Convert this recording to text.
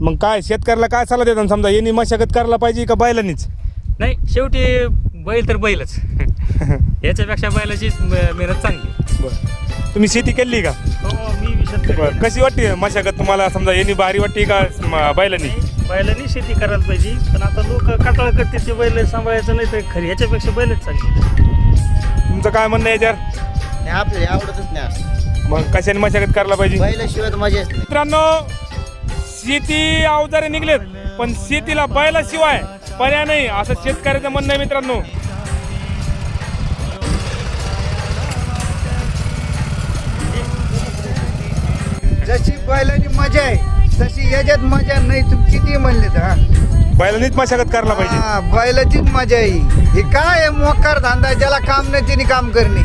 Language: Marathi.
मग काय शेतकऱ्याला काय सल्ला देतात समजा यांनी मशागत करायला पाहिजे का बैलांनीच? नाही, शेवटी बैल तर बैलच. याच्यापेक्षा बैलाची मेहनत चांगली. बरं, तुम्ही शेती केली का? हो, मी शेतकरी. बरं, कशी वाटते मशागत तुम्हाला? समजा यांनी भारी वाटते का बैलांनी? बैलांनी शेती करायला पाहिजे, पण आता लोक कटाळ करते ते बैल सांभाळायचं नाही तर खरी ह्याच्यापेक्षा बैलच चांगली. तुमचं काय म्हणणं आहे याच्यावर? नाही, आपल्याला आवडतच नाही असं. मग कशाने मशागत करायला पाहिजे? बैलाशिवाय तर मजा येत नाही. मित्रांनो, शेती अवजारे निघलेत पण शेतीला बैलाशिवाय पर्याय नाही असं शेतकऱ्याचं म्हणणं आहे मित्रांनो. जशी बैलांनी मजा आहे तशी याच्यात मजा नाही. तुम्ही किती म्हणले तर बैलांनीच मशागत करायला पाहिजे. बैलाचीच मजा आहे. हे काय आहे मोकार धंदा, ज्याला काम नाही त्याने काम करणे.